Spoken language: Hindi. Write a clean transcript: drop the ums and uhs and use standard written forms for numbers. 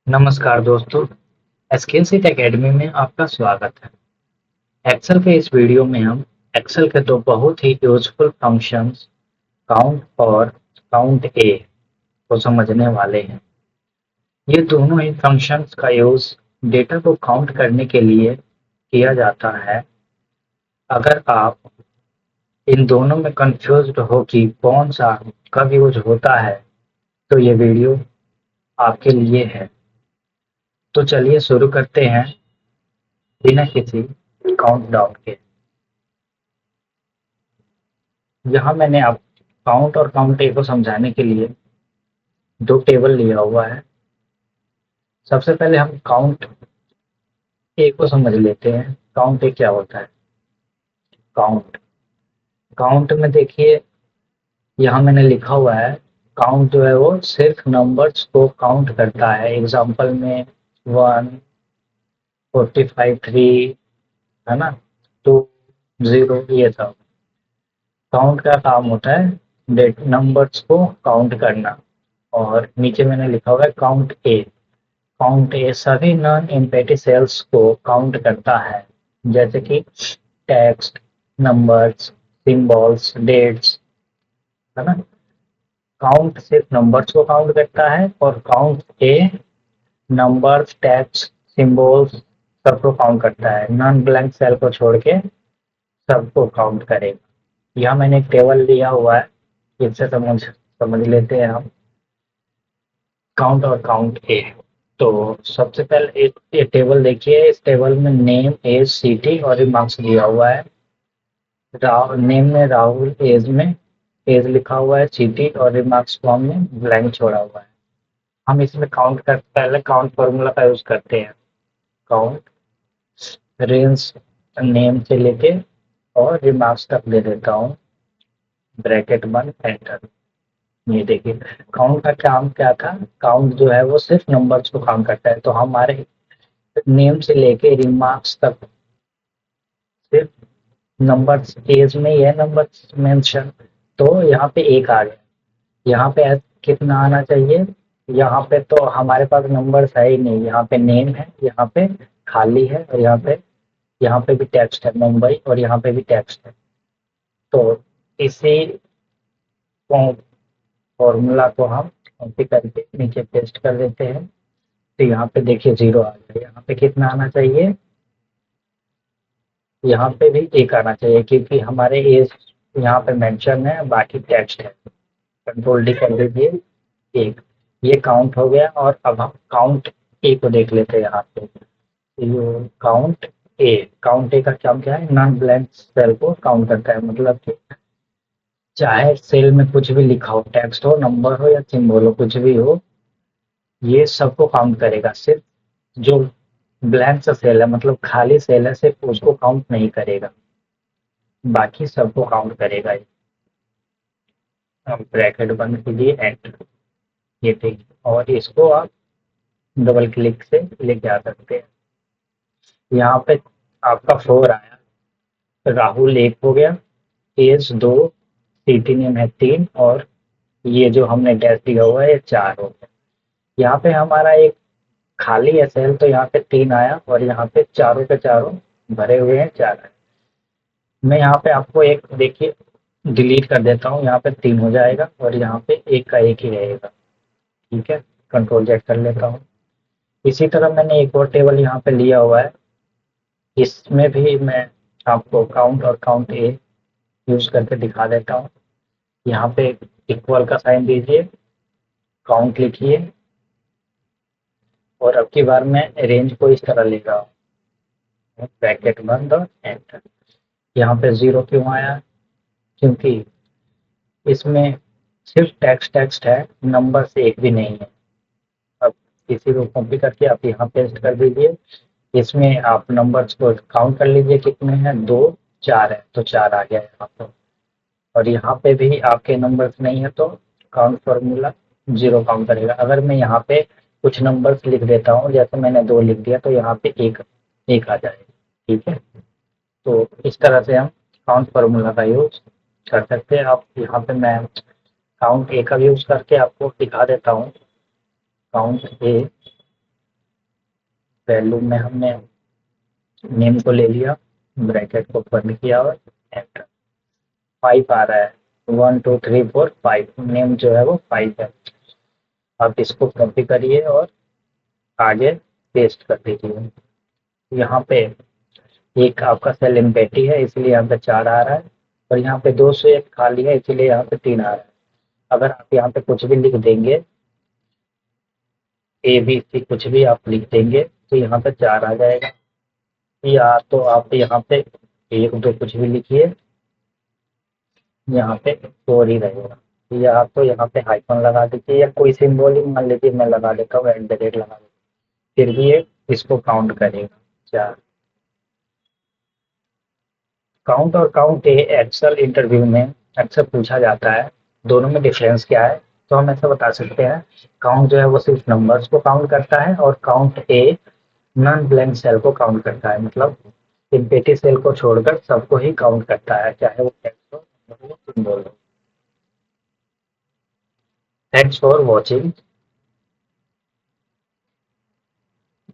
नमस्कार दोस्तों, स्किल सीट एकेडमी में आपका स्वागत है। एक्सेल के इस वीडियो में हम एक्सेल के दो बहुत ही यूजफुल फंक्शंस काउंट और काउंट ए को समझने वाले हैं। ये दोनों ही फंक्शंस का यूज डेटा को काउंट करने के लिए किया जाता है। अगर आप इन दोनों में कंफ्यूज्ड हो कि कौन सा कब यूज होता है, तो ये वीडियो आपके लिए है। तो चलिए शुरू करते हैं बिना किसी काउंटडाउन के। यहाँ मैंने आप काउंट और काउंट ए को समझाने के लिए दो टेबल लिया हुआ है। सबसे पहले हम काउंट ए को समझ लेते हैं। काउंट ए क्या होता है? काउंट काउंट में देखिए, यहाँ मैंने लिखा हुआ है काउंट जो है वो सिर्फ नंबर्स को काउंट करता है। एग्जाम्पल में 1, 45, 3, है ना, 2, 0, ये सब काउंट का काम होता है, डेट नंबर्स को काउंट करना। और नीचे मैंने लिखा हुआ है काउंट ए। काउंट ये सभी नॉन एम्पटी सेल्स को काउंट करता है, जैसे कि टेक्स्ट, नंबर्स, सिंबल्स, डेट्स, है ना। काउंट सिर्फ नंबर्स को काउंट करता है और काउंट ए नंबर्स, टेक्स्ट, सिंबल्स सबको काउंट करता है। नॉन ब्लैंक सेल को छोड़ के सबको काउंट करेगा। यहाँ मैंने एक टेबल लिया हुआ है, इससे समझ समझ लेते हैं हम काउंट और काउंट ए। तो सबसे पहले एक ये टेबल देखिए, इस टेबल में नेम, एज, सिटी और रिमार्क्स दिया हुआ है। नेम में राहुल, एज में एज लिखा हुआ है, सिटी और रिमार्क्स फॉर्म में ब्लैंक छोड़ा हुआ है। हम इसमें काउंट कर पहले काउंट फॉर्मूला का यूज करते हैं। काउंट रेंज नेम से लेके और रिमार्क्स तक दे देता हूँ, ब्रैकेट बंद, एंटर। ये देखिए, काउंट का काम क्या था? काउंट जो है वो सिर्फ नंबर्स को काउंट करता है। तो हमारे नेम से लेके रिमार्क्स तक सिर्फ नंबर्स, एज में यह नंबर्स मेंशन। तो यहाँ पे एक आ गया। यहाँ पे कितना आना चाहिए? यहाँ पे तो हमारे पास नंबर्स है ही नहीं। यहाँ पे नेम है, यहाँ पे खाली है, और यहाँ पे भी टेक्स्ट है मुंबई, और यहाँ पे भी टेक्स्ट है। तो इसी फॉर्मूला को हम कॉपी करके नीचे पेस्ट कर देते हैं। तो यहाँ पे देखिए जीरो आ गया। यहाँ पे कितना आना चाहिए? यहाँ पे भी एक आना चाहिए, क्योंकि हमारे एज यहाँ पे मेंशन है, बाकी टेक्स्ट है। कंट्रोल डी कर दीजिए, एक। ये काउंट हो गया। और अब हम काउंट ए को देख लेते हैं। यहाँ पे ये काउंट ए का काम क्या है? नॉन ब्लैंक सेल को काउंट करता है। मतलब कि चाहे सेल में कुछ भी लिखा हो, टेक्स्ट हो, नंबर हो या सिंबल हो, कुछ भी हो, ये सबको काउंट करेगा। सिर्फ जो ब्लैंक सा सेल है, मतलब खाली सेल है, सिर्फ उसको काउंट नहीं करेगा, बाकी सबको काउंट करेगा ये। अब ब्रैकेट बंद कीजिए, एंटर। ये देखिए, और इसको आप डबल क्लिक से लेके आ सकते हैं। यहाँ पे आपका फोर आया, राहुल एक हो गया, एज दो, सिटी नेम है तीन, और ये जो हमने डैश दिया हुआ है ये चार हो गया। यहाँ पे हमारा एक खाली है सेल, तो यहाँ पे तीन आया, और यहाँ पे चारों के चारों भरे हुए हैं, चार है। मैं यहाँ पे आपको एक देखिए डिलीट कर देता हूँ। यहाँ पे तीन हो जाएगा, और यहाँ पे एक का एक ही रहेगा। ठीक है, कंट्रोल जेड कर लेता हूँ। इसी तरह मैंने एक और टेबल यहाँ पे लिया हुआ है। इसमें भी मैं आपको काउंट और काउंट ए यूज करके दिखा देता हूँ। यहाँ पे इक्वल का साइन दीजिए, काउंट लिखिए, और अब की बार मैं रेंज को इस तरह लिख रहा हूँ, ब्रैकेट बंद और एंटर। यहाँ पे जीरो क्यों आया? क्योंकि इसमें सिर्फ टेक्स्ट है, नंबर से एक भी नहीं है। अब इसी को कॉपी करके आप यहाँ पेस्ट कर दीजिए। इसमें आप नंबर्स को काउंट कर लीजिए, कितने हैं? दो, चार है, तो चार आ गया यहाँ पे। और यहाँ पे भी आपके नंबर्स नहीं है, तो काउंट फॉर्मूला जीरो काउंट करेगा। अगर मैं यहाँ पे कुछ नंबर्स लिख देता हूँ, जैसे मैंने दो लिख दिया, तो यहाँ पे एक एक आ जाएगा। ठीक है, तो इस तरह से हम काउंट फॉर्मूला का यूज कर सकते हैं। आप यहाँ पे मैं काउंट ए का यूज करके आपको दिखा देता हूँ। काउंट ए वैल्यू में हमने नेम को ले लिया, ब्रैकेट को बंद किया और एंटर। 5 आ रहा है, 1 2 3 4 5, नेम जो है वो 5 है। आप इसको कॉपी करिए और आगे पेस्ट कर दीजिए। यहाँ पे एक आपका सेल एम्प्टी है इसलिए यहाँ पे 4 आ रहा है, और यहाँ पे 2 से 1 खाली है इसलिए यहाँ पे 3 आ रहा है। अगर आप यहाँ पे कुछ भी लिख देंगे, ए बी सी कुछ भी आप लिख देंगे तो यहाँ पे 4 आ जाएगा। या तो आप यहाँ पे 1 2 कुछ भी लिखिए, यहाँ पे 4 ही रहेगा। या तो यहाँ पे हाइफन लगा दीजिए या कोई सिंबल ही मान लीजिए, मैं लगा देता हूँ @ लगा देता हूँ, फिर भी ये इसको काउंट करेगा 4। काउंट और काउंट ए एक्सेल इंटरव्यू में अक्सर पूछा जाता है, दोनों में डिफरेंस क्या है? तो हम ऐसा बता सकते हैं, काउंट जो है वो सिर्फ नंबर्स को काउंट करता है और count A non blank cell को काउंट करता है, मतलब एम्प्टी सेल को छोड़कर सबको ही काउंट करता है, चाहे वो टेक्स्ट हो, नंबर हो, सिंबल हो। Thanks for watching.